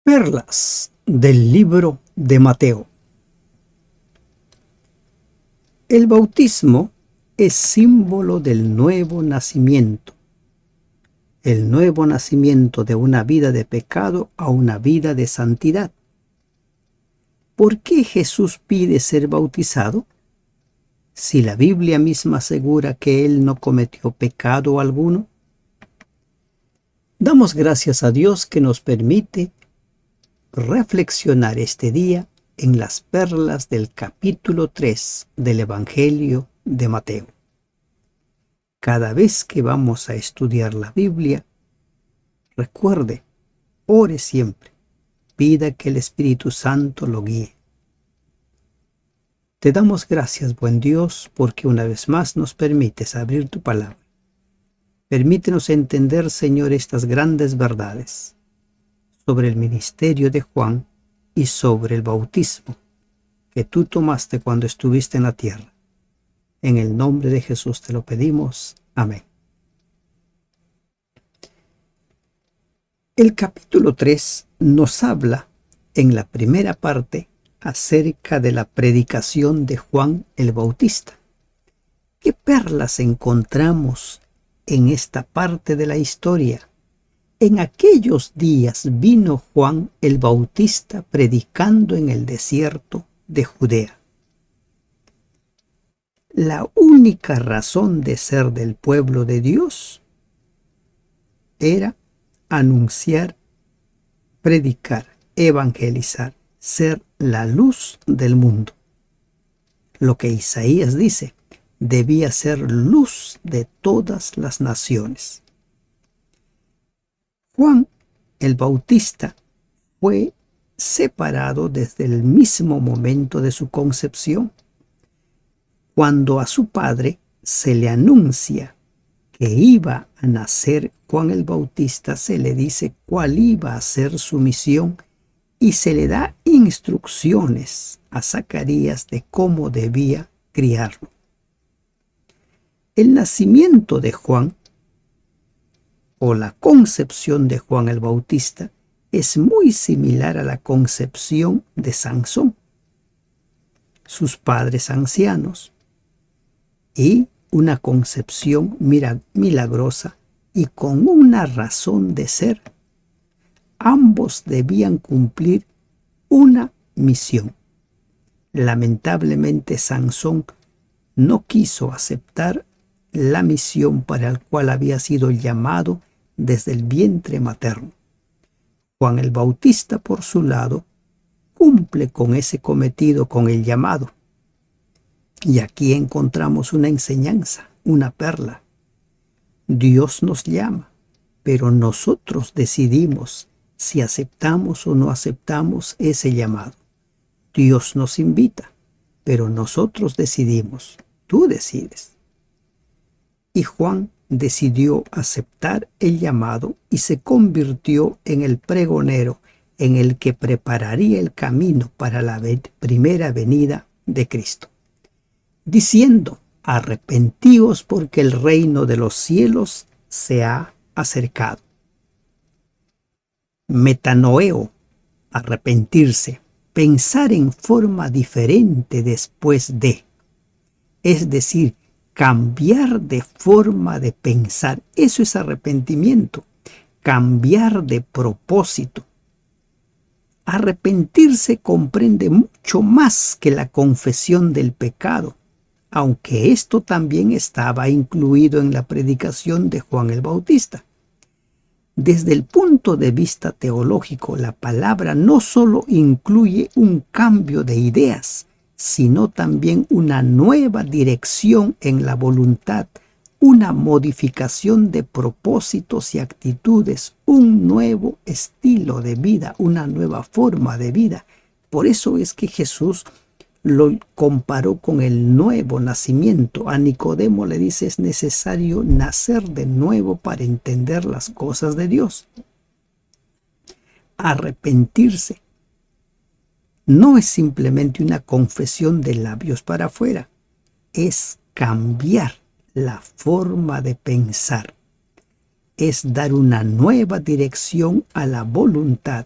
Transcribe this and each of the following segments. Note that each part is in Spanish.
Perlas del libro de Mateo. El bautismo es símbolo del nuevo nacimiento, el nuevo nacimiento de una vida de pecado a una vida de santidad. ¿Por qué Jesús pide ser bautizado? Si la Biblia misma asegura que Él no cometió pecado alguno. Damos gracias a Dios que nos permite reflexionar este día en las perlas del capítulo 3 del Evangelio de Mateo. Cada vez que vamos a estudiar la Biblia, recuerde, ore siempre, pida que el Espíritu Santo lo guíe. Te damos gracias, buen Dios, porque una vez más nos permites abrir tu palabra. Permítenos entender, Señor, estas grandes verdades sobre el ministerio de Juan y sobre el bautismo que tú tomaste cuando estuviste en la tierra. En el nombre de Jesús te lo pedimos. Amén. El capítulo 3 nos habla en la primera parte acerca de la predicación de Juan el Bautista. ¿Qué perlas encontramos en esta parte de la historia? En aquellos días vino Juan el Bautista predicando en el desierto de Judea. La única razón de ser del pueblo de Dios era anunciar, predicar, evangelizar, ser la luz del mundo. Lo que Isaías dice, debía ser luz de todas las naciones. Juan el Bautista fue separado desde el mismo momento de su concepción. Cuando a su padre se le anuncia que iba a nacer Juan el Bautista, se le dice cuál iba a ser su misión y se le da instrucciones a Zacarías de cómo debía criarlo. El nacimiento de Juan o la concepción de Juan el Bautista es muy similar a la concepción de Sansón, sus padres ancianos, y una concepción milagrosa y con una razón de ser. Ambos debían cumplir una misión. Lamentablemente Sansón no quiso aceptar la misión para la cual había sido llamado desde el vientre materno. Juan el Bautista, por su lado, cumple con ese cometido, con el llamado. Y aquí encontramos una enseñanza, una perla. Dios nos llama, pero nosotros decidimos si aceptamos o no aceptamos ese llamado. Dios nos invita, pero nosotros decidimos. Tú decides. Y Juan decidió aceptar el llamado y se convirtió en el pregonero en el que prepararía el camino para la primera venida de Cristo, diciendo: arrepentíos porque el reino de los cielos se ha acercado. Metanoeo, arrepentirse, pensar en forma diferente después de, es decir, cambiar de forma de pensar. Eso es arrepentimiento, cambiar de propósito. Arrepentirse comprende mucho más que la confesión del pecado, aunque esto también estaba incluido en la predicación de Juan el Bautista. Desde el punto de vista teológico, la palabra no solo incluye un cambio de ideas, sino también una nueva dirección en la voluntad, una modificación de propósitos y actitudes, un nuevo estilo de vida, una nueva forma de vida. Por eso es que Jesús lo comparó con el nuevo nacimiento. A Nicodemo le dice: es necesario nacer de nuevo para entender las cosas de Dios. Arrepentirse no es simplemente una confesión de labios para afuera, es cambiar la forma de pensar, es dar una nueva dirección a la voluntad,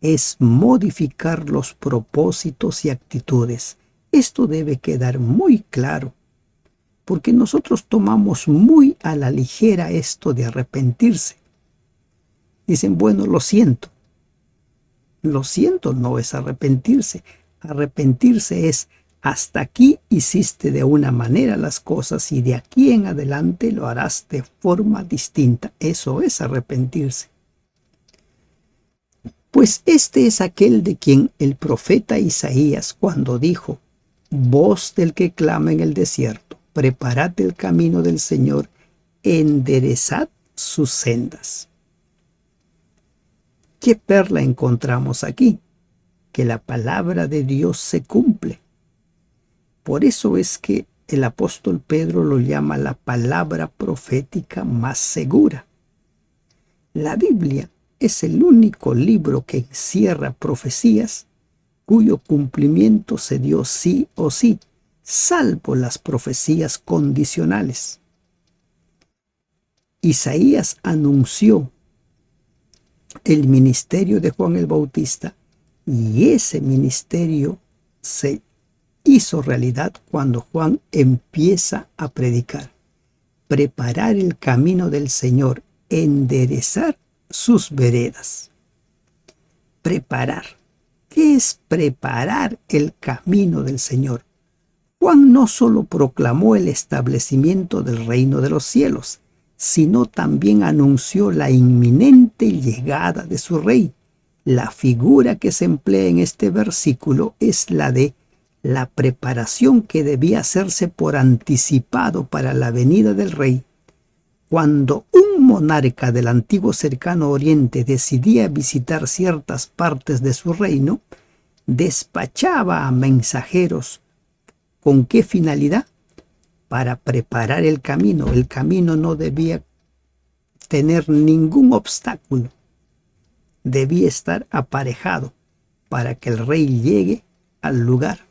es modificar los propósitos y actitudes. Esto debe quedar muy claro, porque nosotros tomamos muy a la ligera esto de arrepentirse. Dicen, bueno, lo siento. Lo siento no es arrepentirse. Arrepentirse es hasta aquí hiciste de una manera las cosas y de aquí en adelante lo harás de forma distinta. Eso es arrepentirse. Pues este es aquel de quien el profeta Isaías cuando dijo, voz del que clama en el desierto, preparad el camino del Señor, enderezad sus sendas. ¿Qué perla encontramos aquí? Que la palabra de Dios se cumple. Por eso es que el apóstol Pedro lo llama la palabra profética más segura. La Biblia es el único libro que encierra profecías cuyo cumplimiento se dio sí o sí, salvo las profecías condicionales. Isaías anunció el ministerio de Juan el Bautista y ese ministerio se hizo realidad cuando Juan empieza a predicar, preparar el camino del Señor, enderezar sus veredas. Preparar. ¿Qué es preparar el camino del Señor? Juan no solo proclamó el establecimiento del reino de los cielos, sino también anunció la inminente llegada de su rey. La figura que se emplea en este versículo es la de la preparación que debía hacerse por anticipado para la venida del rey. Cuando un monarca del antiguo cercano oriente decidía visitar ciertas partes de su reino, despachaba a mensajeros. ¿Con qué finalidad? Para preparar el camino. El camino no debía tener ningún obstáculo. Debía estar aparejado para que el rey llegue al lugar.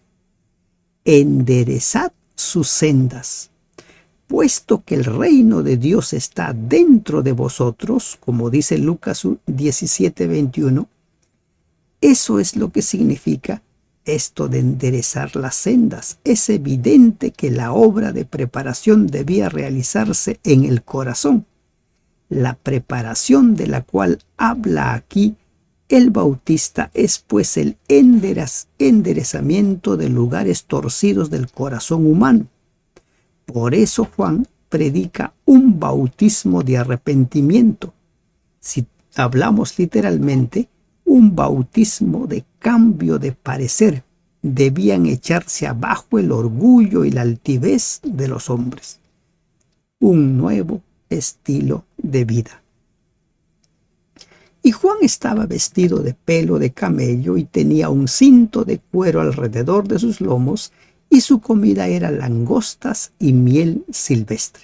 Enderezad sus sendas. Puesto que el reino de Dios está dentro de vosotros, como dice Lucas 17:21, eso es lo que significa esto de enderezar las sendas. Es evidente que la obra de preparación debía realizarse en el corazón. La preparación de la cual habla aquí el Bautista es pues el enderezamiento de lugares torcidos del corazón humano. Por eso Juan predica un bautismo de arrepentimiento. Si hablamos literalmente, un bautismo de cambio de parecer. Debían echarse abajo el orgullo y la altivez de los hombres. Un nuevo estilo de vida. Y Juan estaba vestido de pelo de camello y tenía un cinto de cuero alrededor de sus lomos, y su comida era langostas y miel silvestre.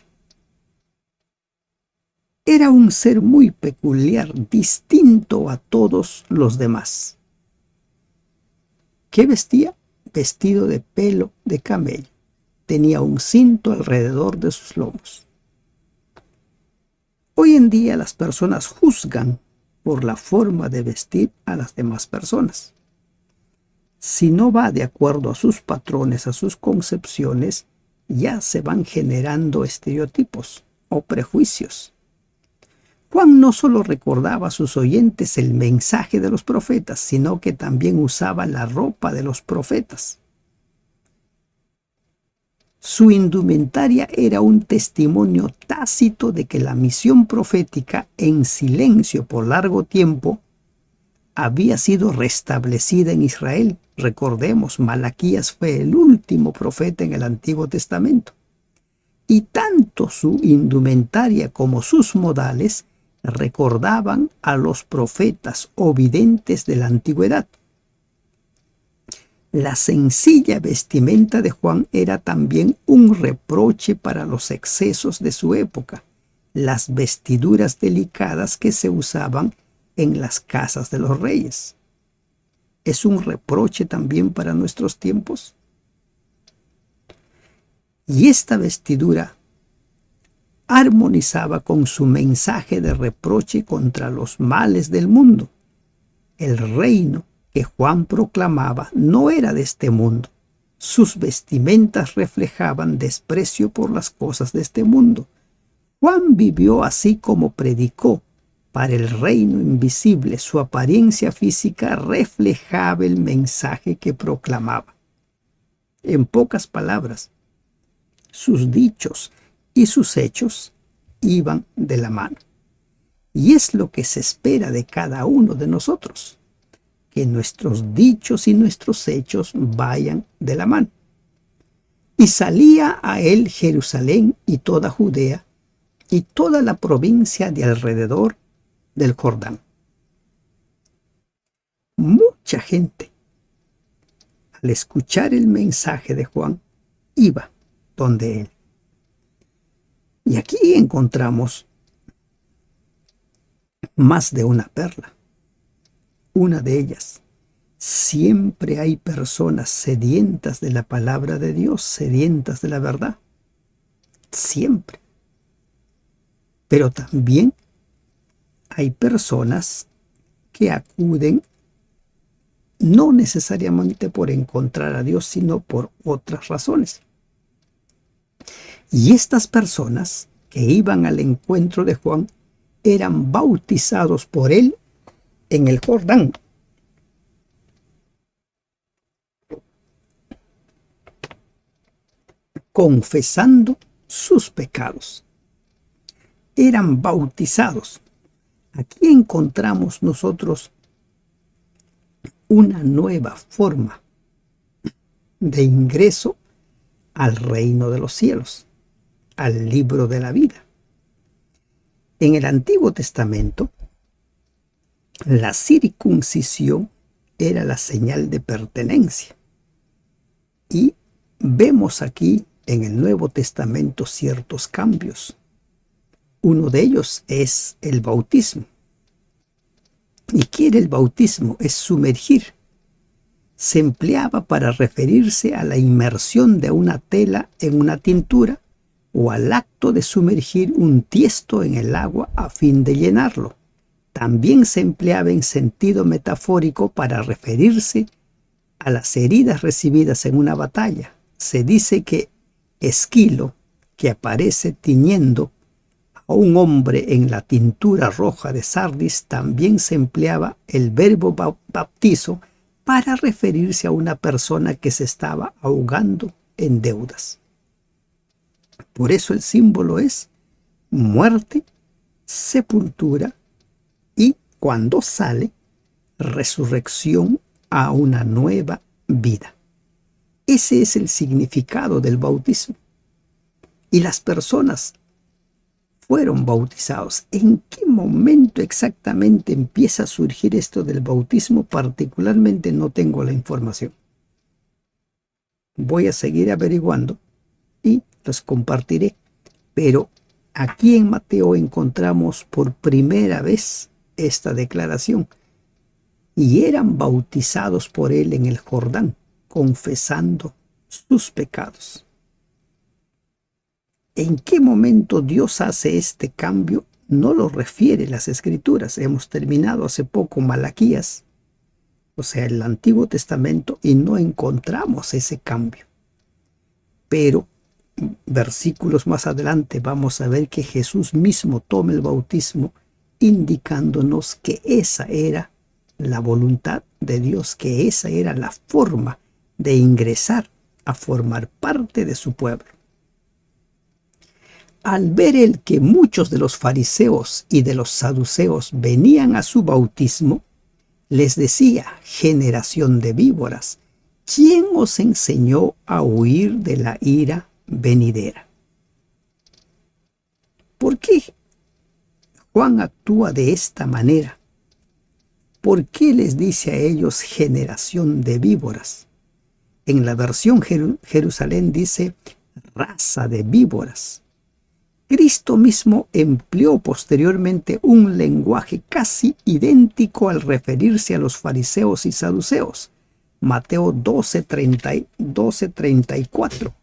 Era un ser muy peculiar, distinto a todos los demás. ¿Qué vestía? Vestido de pelo de camello. Tenía un cinto alrededor de sus lomos. Hoy en día las personas juzgan por la forma de vestir a las demás personas. Si no va de acuerdo a sus patrones, a sus concepciones, ya se van generando estereotipos o prejuicios. Juan no solo recordaba a sus oyentes el mensaje de los profetas, sino que también usaba la ropa de los profetas. Su indumentaria era un testimonio tácito de que la misión profética en silencio por largo tiempo había sido restablecida en Israel. Recordemos, Malaquías fue el último profeta en el Antiguo Testamento. Y tanto su indumentaria como sus modales recordaban a los profetas o videntes de la antigüedad. La sencilla vestimenta de Juan era también un reproche para los excesos de su época, las vestiduras delicadas que se usaban en las casas de los reyes. ¿Es un reproche también para nuestros tiempos? Y esta vestidura armonizaba con su mensaje de reproche contra los males del mundo. El reino que Juan proclamaba no era de este mundo. Sus vestimentas reflejaban desprecio por las cosas de este mundo. Juan vivió así como predicó. Para el reino invisible, su apariencia física reflejaba el mensaje que proclamaba. En pocas palabras, sus dichos y sus hechos iban de la mano. Y es lo que se espera de cada uno de nosotros, que nuestros dichos y nuestros hechos vayan de la mano. Y salía a él Jerusalén y toda Judea y toda la provincia de alrededor del Jordán. Mucha gente, al escuchar el mensaje de Juan, iba donde él. Y aquí encontramos más de una perla. Una de ellas: siempre hay personas sedientas de la palabra de Dios, sedientas de la verdad. Siempre. Pero también hay personas que acuden no necesariamente por encontrar a Dios, sino por otras razones. Y estas personas que iban al encuentro de Juan eran bautizados por él en el Jordán. Confesando sus pecados. Eran bautizados. Aquí encontramos nosotros una nueva forma de ingreso al reino de los cielos, al libro de la vida. En el Antiguo Testamento, la circuncisión era la señal de pertenencia. Y vemos aquí en el Nuevo Testamento ciertos cambios. Uno de ellos es el bautismo. ¿Y qué era el bautismo? Es sumergir. Se empleaba para referirse a la inmersión de una tela en una tintura o al acto de sumergir un tiesto en el agua a fin de llenarlo. También se empleaba en sentido metafórico para referirse a las heridas recibidas en una batalla. Se dice que Esquilo, que aparece tiñendo a un hombre en la tintura roja de Sardis, también se empleaba el verbo baptizo para referirse a una persona que se estaba ahogando en deudas. Por eso el símbolo es muerte, sepultura y, cuando sale, resurrección a una nueva vida. Ese es el significado del bautismo. Y las personas fueron bautizados. ¿En qué momento exactamente empieza a surgir esto del bautismo? Particularmente no tengo la información. Voy a seguir averiguando y los compartiré. Pero aquí en Mateo encontramos por primera vez esta declaración. Y eran bautizados por él en el Jordán, confesando sus pecados. ¿En qué momento Dios hace este cambio? No lo refiere las Escrituras. Hemos terminado hace poco Malaquías, o sea, el Antiguo Testamento, y no encontramos ese cambio. Pero versículos más adelante vamos a ver que Jesús mismo toma el bautismo, indicándonos que esa era la voluntad de Dios, que esa era la forma de ingresar a formar parte de su pueblo. Al ver él que muchos de los fariseos y de los saduceos venían a su bautismo, les decía: generación de víboras, ¿quién os enseñó a huir de la ira venidera? ¿Por qué Juan actúa de esta manera? ¿Por qué les dice a ellos generación de víboras? En la versión Jerusalén dice raza de víboras. Cristo mismo empleó posteriormente un lenguaje casi idéntico al referirse a los fariseos y saduceos. Mateo 12:34.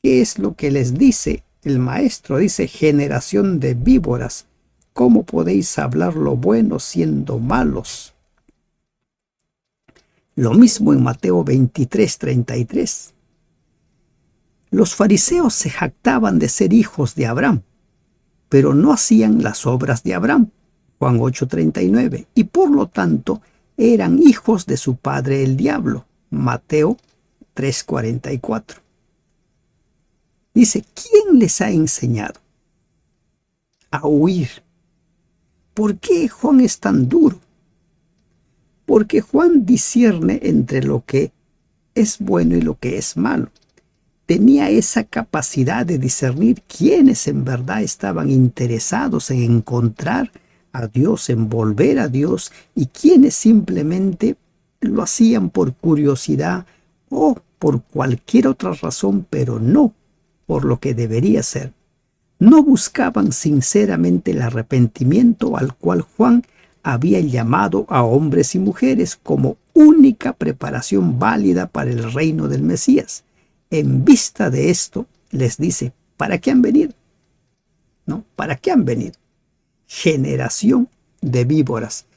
¿Qué es lo que les dice el maestro? Dice: generación de víboras, ¿cómo podéis hablar lo bueno siendo malos? Lo mismo en Mateo 23:33. Los fariseos se jactaban de ser hijos de Abraham, pero no hacían las obras de Abraham, Juan 8:39, y por lo tanto eran hijos de su padre el diablo, Mateo 3:44. Dice, ¿quién les ha enseñado a huir? ¿Por qué Juan es tan duro? Porque Juan discierne entre lo que es bueno y lo que es malo. Tenía esa capacidad de discernir quiénes en verdad estaban interesados en encontrar a Dios, en volver a Dios, y quienes simplemente lo hacían por curiosidad o por cualquier otra razón, pero no por lo que debería ser. No buscaban sinceramente el arrepentimiento al cual Juan había llamado a hombres y mujeres como única preparación válida para el reino del Mesías. En vista de esto, les dice, ¿para qué han venido? ¿No? ¿Para qué han venido? Generación de víboras.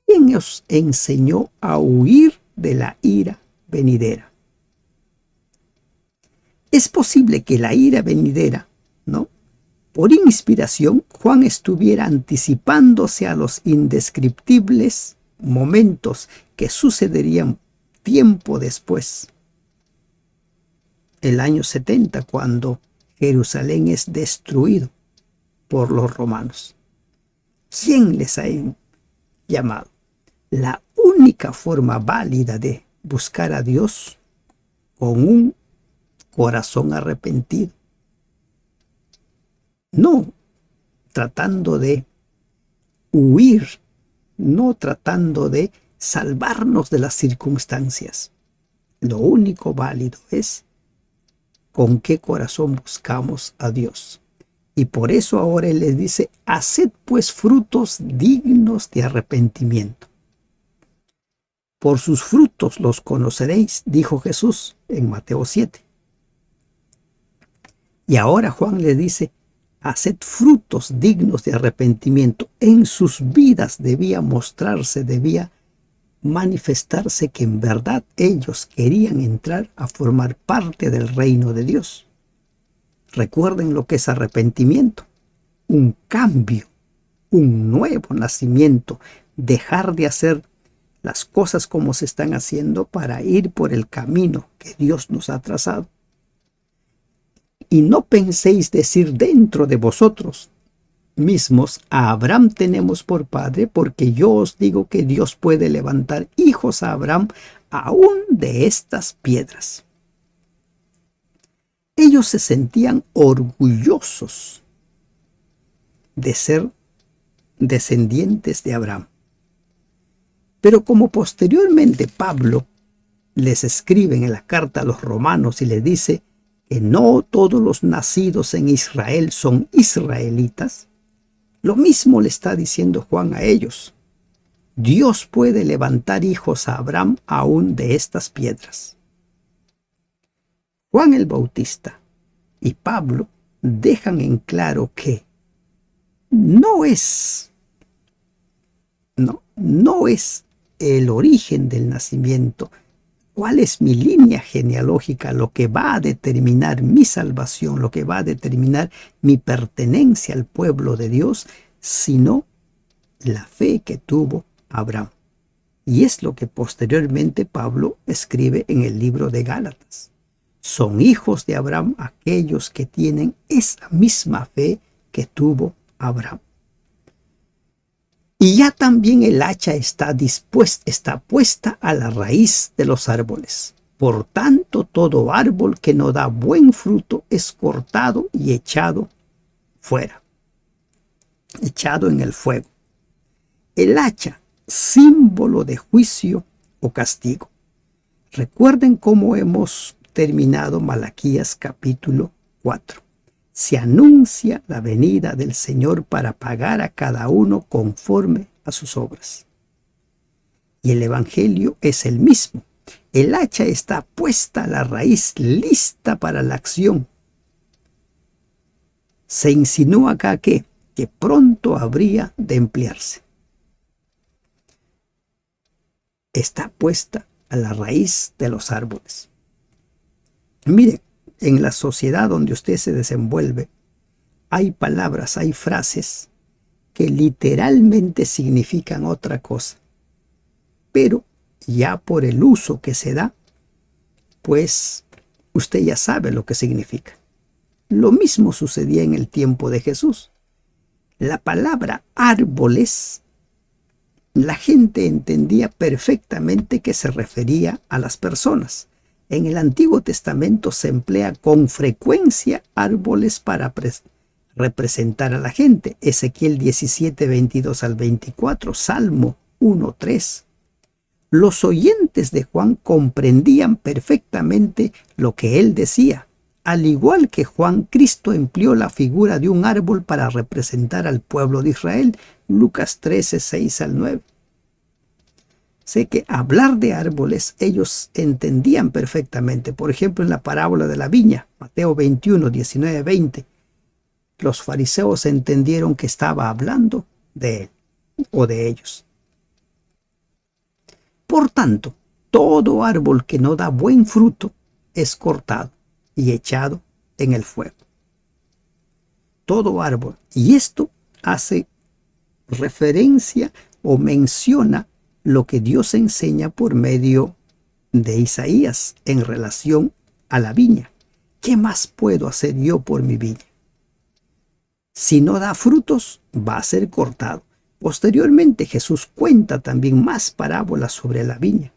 ¿Quién os enseñó a huir de la ira venidera? Es posible que la ira venidera, ¿no?, por inspiración, Juan estuviera anticipándose a los indescriptibles momentos que sucederían tiempo después. El año 70, cuando Jerusalén es destruido por los romanos. ¿Quién les ha llamado? La única forma válida de buscar a Dios con un corazón arrepentido. No tratando de huir, no tratando de salvarnos de las circunstancias. Lo único válido es con qué corazón buscamos a Dios. Y por eso ahora Él les dice, haced pues frutos dignos de arrepentimiento. Por sus frutos los conoceréis, dijo Jesús en Mateo 7. Y ahora Juan les dice, haced frutos dignos de arrepentimiento. En sus vidas debía mostrarse, debía manifestarse que en verdad ellos querían entrar a formar parte del reino de Dios. Recuerden lo que es arrepentimiento, un cambio, un nuevo nacimiento, dejar de hacer las cosas como se están haciendo para ir por el camino que Dios nos ha trazado. Y no penséis decir dentro de vosotros mismos, a Abraham tenemos por padre, porque yo os digo que Dios puede levantar hijos a Abraham aún de estas piedras. Ellos se sentían orgullosos de ser descendientes de Abraham. Pero como posteriormente Pablo les escribe en la carta a los romanos y les dice que no todos los nacidos en Israel son israelitas, lo mismo le está diciendo Juan a ellos. Dios puede levantar hijos a Abraham aún de estas piedras. Juan el Bautista y Pablo dejan en claro que no es el origen del nacimiento, cuál es mi línea genealógica lo que va a determinar mi salvación, lo que va a determinar mi pertenencia al pueblo de Dios, sino la fe que tuvo Abraham. Y es lo que posteriormente Pablo escribe en el libro de Gálatas. Son hijos de Abraham aquellos que tienen esa misma fe que tuvo Abraham. Y ya también el hacha está puesta a la raíz de los árboles. Por tanto, todo árbol que no da buen fruto es cortado y echado fuera, echado en el fuego. El hacha, símbolo de juicio o castigo. Recuerden cómo hemos terminado Malaquías capítulo 4. Se anuncia la venida del Señor para pagar a cada uno conforme a sus obras. Y el Evangelio es el mismo. El hacha está puesta a la raíz, lista para la acción. Se insinúa acá que pronto habría de emplearse. Está puesta a la raíz de los árboles. Mire, en la sociedad donde usted se desenvuelve, hay palabras, hay frases que literalmente significan otra cosa, pero ya por el uso que se da, pues usted ya sabe lo que significa. Lo mismo sucedía en el tiempo de Jesús. La palabra árboles, la gente entendía perfectamente que se refería a las personas. En el Antiguo Testamento se emplea con frecuencia árboles para representar a la gente. Ezequiel 17, 22 al 24, Salmo 1, 3. Los oyentes de Juan comprendían perfectamente lo que él decía. Al igual que Juan, Cristo empleó la figura de un árbol para representar al pueblo de Israel. Lucas 13, 6 al 9. Sé que hablar de árboles ellos entendían perfectamente. Por ejemplo, en la parábola de la viña, Mateo 21, 19, 20, los fariseos entendieron que estaba hablando de él o de ellos. Por tanto, todo árbol que no da buen fruto es cortado y echado en el fuego. Todo árbol. Y esto hace referencia o menciona lo que Dios enseña por medio de Isaías en relación a la viña. ¿Qué más puedo hacer yo por mi viña? Si no da frutos, va a ser cortado. Posteriormente, Jesús cuenta también más parábolas sobre la viña.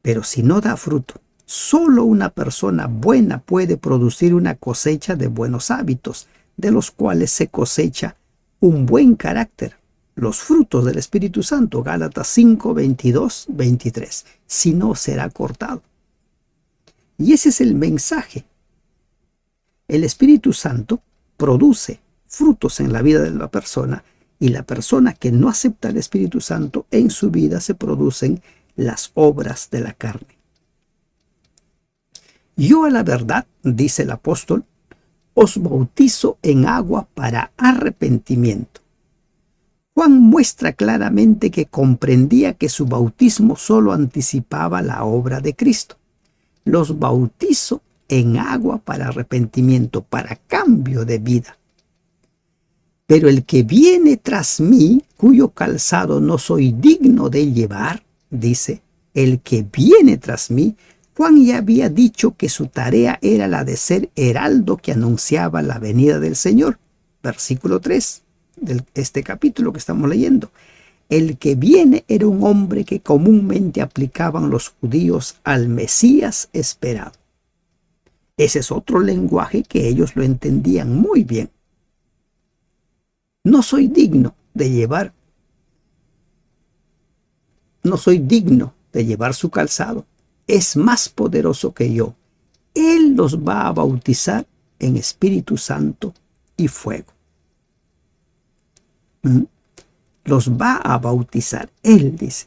Pero si no da fruto, solo una persona buena puede producir una cosecha de buenos hábitos, de los cuales se cosecha un buen carácter. Los frutos del Espíritu Santo, Gálatas 5, 22, 23. Si no, será cortado. Y ese es el mensaje. El Espíritu Santo produce frutos en la vida de la persona, y la persona que no acepta al Espíritu Santo, en su vida se producen las obras de la carne. Yo a la verdad, dice el apóstol, os bautizo en agua para arrepentimiento. Juan muestra claramente que comprendía que su bautismo solo anticipaba la obra de Cristo. Los bautizo en agua para arrepentimiento, para cambio de vida. Pero el que viene tras mí, cuyo calzado no soy digno de llevar, dice, el que viene tras mí, Juan ya había dicho que su tarea era la de ser heraldo que anunciaba la venida del Señor. Versículo 3 de este capítulo que estamos leyendo. El que viene era un hombre que comúnmente aplicaban los judíos al Mesías esperado. Ese es otro lenguaje que ellos lo entendían muy bien. No soy digno de llevar su calzado. Es más poderoso que yo. Él los va a bautizar en Espíritu Santo y fuego. Los va a bautizar, él dice,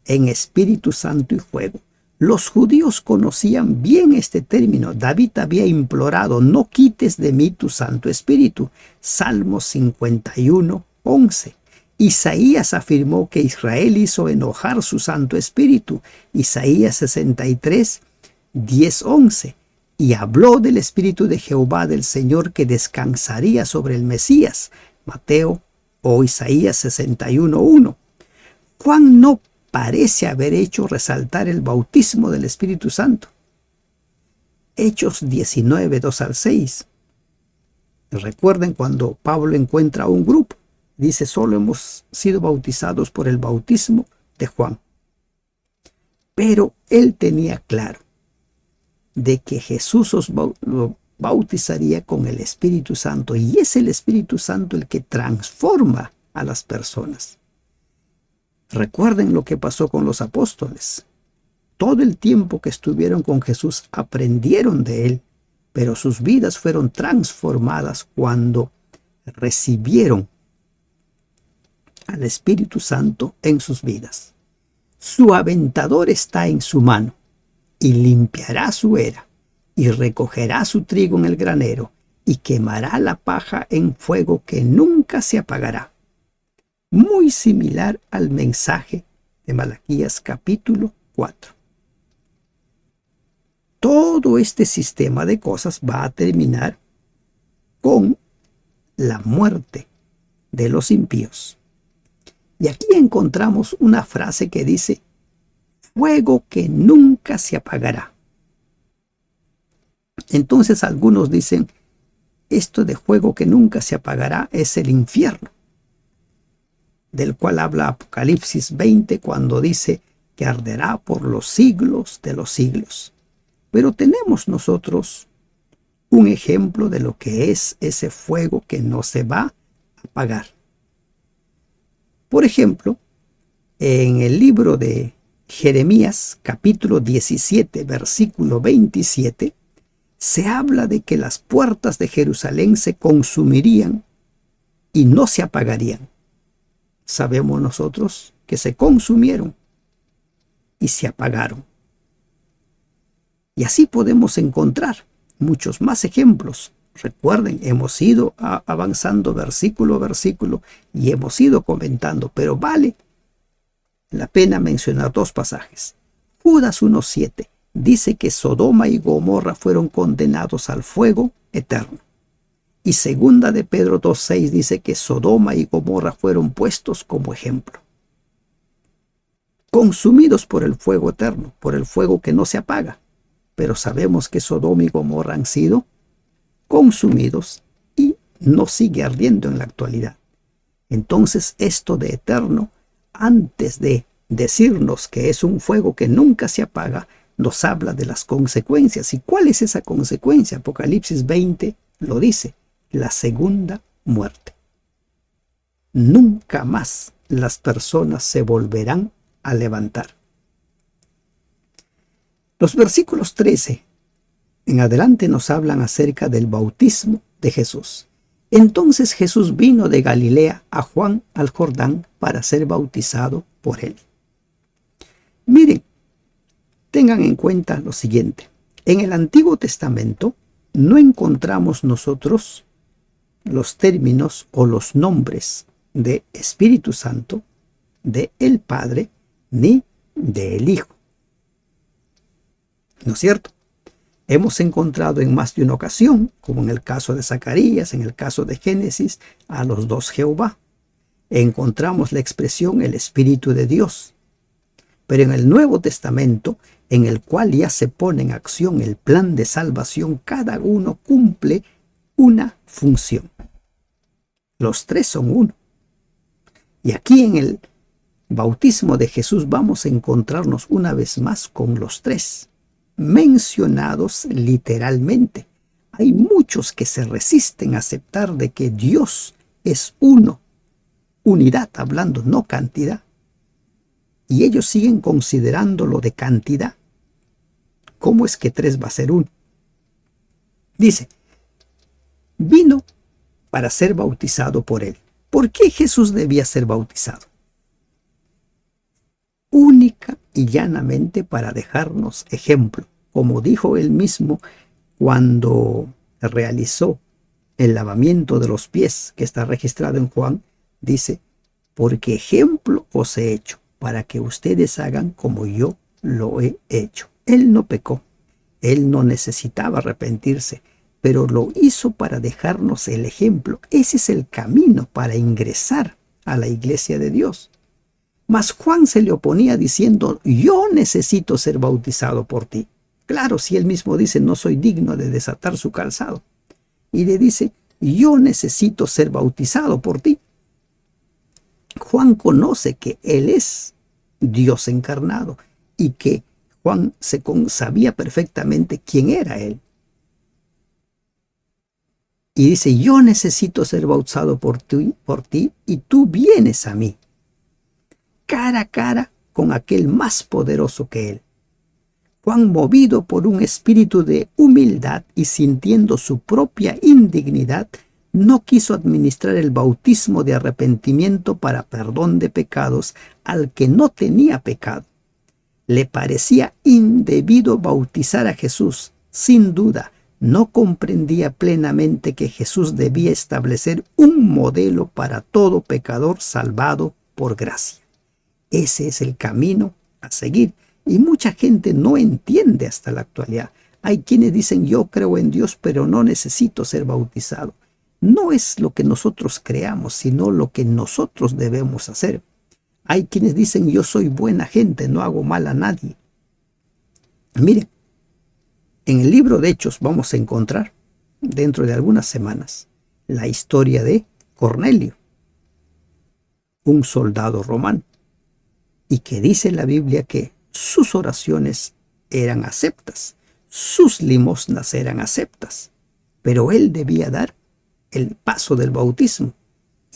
en Espíritu Santo y fuego. Los judíos conocían bien este término. David había implorado, no quites de mí tu Santo Espíritu. Salmos 51, 11. Isaías afirmó que Israel hizo enojar su Santo Espíritu. Isaías 63, 10, 11. Y habló del Espíritu de Jehová del Señor que descansaría sobre el Mesías. Mateo o Isaías 61, 1. Juan no parece haber hecho resaltar el bautismo del Espíritu Santo. Hechos 19, 2 al 6. Recuerden cuando Pablo encuentra a un grupo. Dice, solo hemos sido bautizados por el bautismo de Juan. Pero él tenía claro de que Jesús os bautizaría con el Espíritu Santo. Y es el Espíritu Santo el que transforma a las personas. Recuerden lo que pasó con los apóstoles. Todo el tiempo que estuvieron con Jesús aprendieron de él, pero sus vidas fueron transformadas cuando recibieron al Espíritu Santo en sus vidas. Su aventador está en su mano, y limpiará su era, y recogerá su trigo en el granero, y quemará la paja en fuego que nunca se apagará. Muy similar al mensaje de Malaquías capítulo 4. Todo este sistema de cosas va a terminar con la muerte de los impíos. Y aquí encontramos una frase que dice, fuego que nunca se apagará. Entonces algunos dicen, esto de fuego que nunca se apagará es el infierno, del cual habla Apocalipsis 20 cuando dice que arderá por los siglos de los siglos. Pero tenemos nosotros un ejemplo de lo que es ese fuego que no se va a apagar. Por ejemplo, en el libro de Jeremías, capítulo 17, versículo 27, se habla de que las puertas de Jerusalén se consumirían y no se apagarían. Sabemos nosotros que se consumieron y se apagaron. Y así podemos encontrar muchos más ejemplos. Recuerden, hemos ido avanzando versículo a versículo y hemos ido comentando, pero vale la pena mencionar dos pasajes. Judas 1:7 dice que Sodoma y Gomorra fueron condenados al fuego eterno. Y segunda de Pedro 2:6 dice que Sodoma y Gomorra fueron puestos como ejemplo. Consumidos por el fuego eterno, por el fuego que no se apaga. Pero sabemos que Sodoma y Gomorra han sido consumidos y no sigue ardiendo en la actualidad. Entonces esto de eterno, antes de decirnos que es un fuego que nunca se apaga, nos habla de las consecuencias. ¿Y cuál es esa consecuencia? Apocalipsis 20 lo dice, la segunda muerte. Nunca más las personas se volverán a levantar. Los versículos 13 en adelante nos hablan acerca del bautismo de Jesús. Entonces Jesús vino de Galilea a Juan al Jordán para ser bautizado por él. Miren, tengan en cuenta lo siguiente. En el Antiguo Testamento no encontramos nosotros los términos o los nombres de Espíritu Santo, de el Padre, ni de el Hijo. ¿No es cierto? Hemos encontrado en más de una ocasión, como en el caso de Zacarías, en el caso de Génesis, a los dos Jehová. Encontramos la expresión el Espíritu de Dios. Pero en el Nuevo Testamento, en el cual ya se pone en acción el plan de salvación, cada uno cumple una función. Los tres son uno. Y aquí en el bautismo de Jesús vamos a encontrarnos una vez más con los tres, mencionados literalmente. Hay muchos que se resisten a aceptar de que Dios es uno, unidad hablando, no cantidad. Y ellos siguen considerándolo de cantidad. ¿Cómo es que tres va a ser uno? Dice, vino para ser bautizado por él. ¿Por qué Jesús debía ser bautizado? Única y llanamente para dejarnos ejemplo, como dijo él mismo cuando realizó el lavamiento de los pies, que está registrado en Juan, dice, porque ejemplo os he hecho, para que ustedes hagan como yo lo he hecho. Él no pecó, él no necesitaba arrepentirse, pero lo hizo para dejarnos el ejemplo. Ese es el camino para ingresar a la iglesia de Dios. Mas Juan se le oponía diciendo, yo necesito ser bautizado por ti. Claro, si él mismo dice, no soy digno de desatar su calzado. Y le dice, yo necesito ser bautizado por ti. Juan conoce que él es Dios encarnado y que Juan sabía perfectamente quién era él. Y dice, yo necesito ser bautizado por ti y tú vienes a mí. Cara a cara con aquel más poderoso que él. Juan, movido por un espíritu de humildad y sintiendo su propia indignidad, no quiso administrar el bautismo de arrepentimiento para perdón de pecados al que no tenía pecado. Le parecía indebido bautizar a Jesús. Sin duda, no comprendía plenamente que Jesús debía establecer un modelo para todo pecador salvado por gracia. Ese es el camino a seguir. Y mucha gente no entiende hasta la actualidad. Hay quienes dicen yo creo en Dios, pero no necesito ser bautizado. No es lo que nosotros creamos, sino lo que nosotros debemos hacer. Hay quienes dicen yo soy buena gente, no hago mal a nadie. Miren, en el libro de Hechos vamos a encontrar, dentro de algunas semanas, la historia de Cornelio, un soldado romano, y que dice en la Biblia que sus oraciones eran aceptas, sus limosnas eran aceptas, pero él debía dar el paso del bautismo.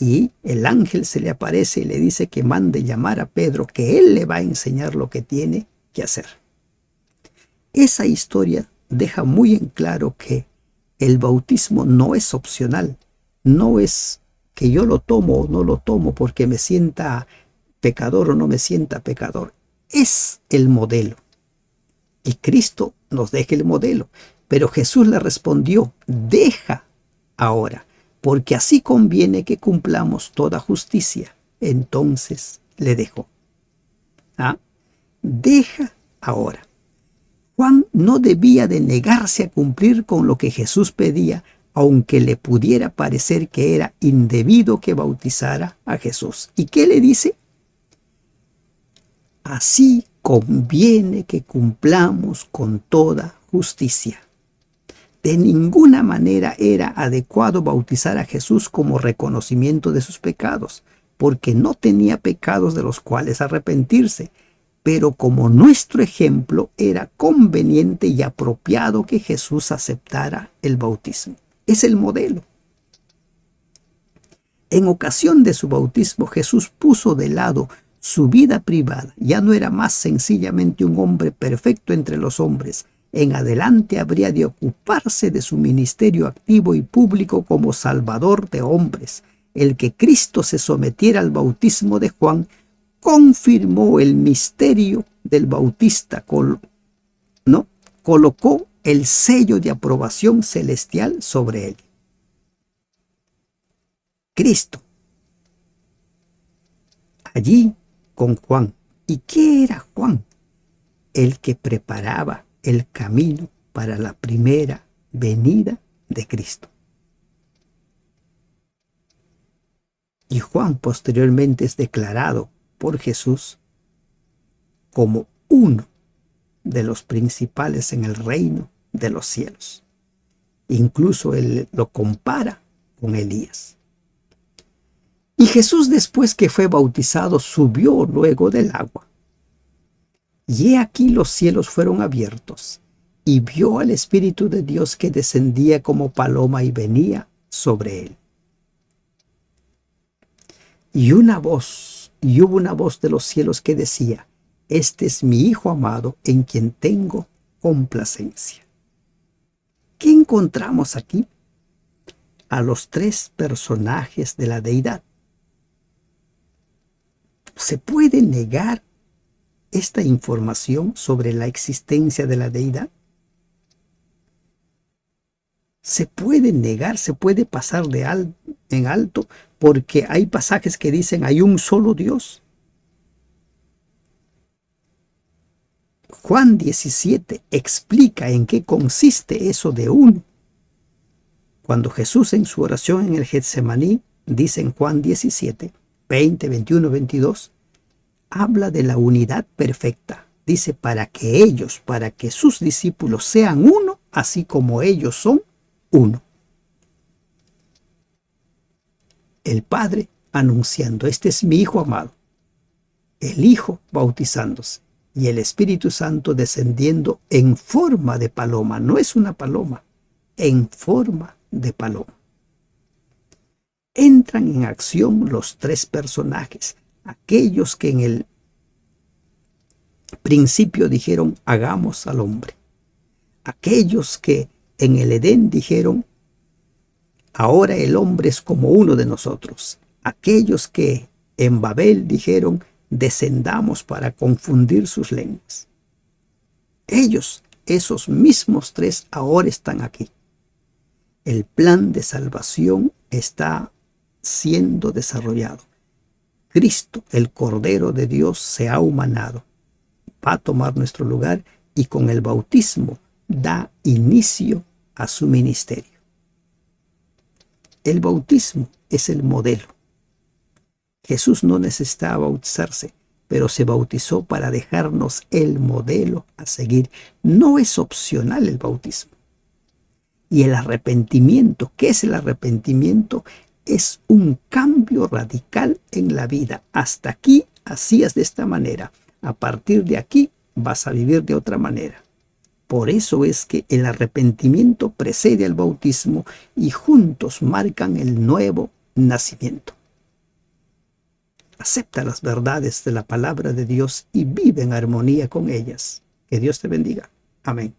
Y el ángel se le aparece y le dice que mande llamar a Pedro, que él le va a enseñar lo que tiene que hacer. Esa historia deja muy en claro que el bautismo no es opcional, no es que yo lo tomo o no lo tomo porque me sienta pecador o no me sienta pecador. Es el modelo. Y Cristo nos deja el modelo. Pero Jesús le respondió, deja ahora, porque así conviene que cumplamos toda justicia. Entonces le dejó. Deja ahora. Juan no debía de negarse a cumplir con lo que Jesús pedía, aunque le pudiera parecer que era indebido que bautizara a Jesús. ¿Y qué le dice? Así conviene que cumplamos con toda justicia. De ninguna manera era adecuado bautizar a Jesús como reconocimiento de sus pecados, porque no tenía pecados de los cuales arrepentirse. Pero como nuestro ejemplo, era conveniente y apropiado que Jesús aceptara el bautismo. Es el modelo. En ocasión de su bautismo, Jesús puso de lado su vida privada. Ya no era más sencillamente un hombre perfecto entre los hombres. En adelante habría de ocuparse de su ministerio activo y público como Salvador de hombres. El que Cristo se sometiera al bautismo de Juan confirmó el misterio del bautista, colocó el sello de aprobación celestial sobre él. Cristo, allí con Juan. ¿Y qué era Juan? El que preparaba el camino para la primera venida de Cristo. Y Juan posteriormente es declarado por Jesús como uno de los principales en el reino de los cielos. Incluso él lo compara con Elías. Y Jesús, después que fue bautizado, subió luego del agua. Y he aquí los cielos fueron abiertos, y vio al Espíritu de Dios que descendía como paloma y venía sobre él. Y hubo una voz de los cielos que decía: este es mi Hijo amado, en quien tengo complacencia. ¿Qué encontramos aquí? A los tres personajes de la deidad. ¿Se puede negar esta información sobre la existencia de la deidad? Se puede negar, se puede pasar en alto, porque hay pasajes que dicen hay un solo Dios. Juan 17 explica en qué consiste eso de uno. Cuando Jesús en su oración en el Getsemaní, dice en Juan 17, 20, 21, 22, habla de la unidad perfecta. Dice, para que sus discípulos sean uno, así como ellos son uno. El Padre anunciando, este es mi Hijo amado. El Hijo bautizándose. Y el Espíritu Santo descendiendo en forma de paloma. No es una paloma, en forma de paloma. Entran en acción los tres personajes. Aquellos que en el principio dijeron, hagamos al hombre. Aquellos que en el Edén dijeron, ahora el hombre es como uno de nosotros. Aquellos que en Babel dijeron, descendamos para confundir sus lenguas. Ellos, esos mismos tres, ahora están aquí. El plan de salvación está siendo desarrollado. Cristo, el Cordero de Dios, se ha humanado, va a tomar nuestro lugar y con el bautismo da inicio a su ministerio. El bautismo es el modelo. Jesús no necesitaba bautizarse, pero se bautizó para dejarnos el modelo a seguir. No es opcional el bautismo. Y el arrepentimiento, ¿qué es el arrepentimiento? Es un cambio radical en la vida. Hasta aquí hacías de esta manera. A partir de aquí vas a vivir de otra manera. Por eso es que el arrepentimiento precede al bautismo y juntos marcan el nuevo nacimiento. Acepta las verdades de la palabra de Dios y vive en armonía con ellas. Que Dios te bendiga. Amén.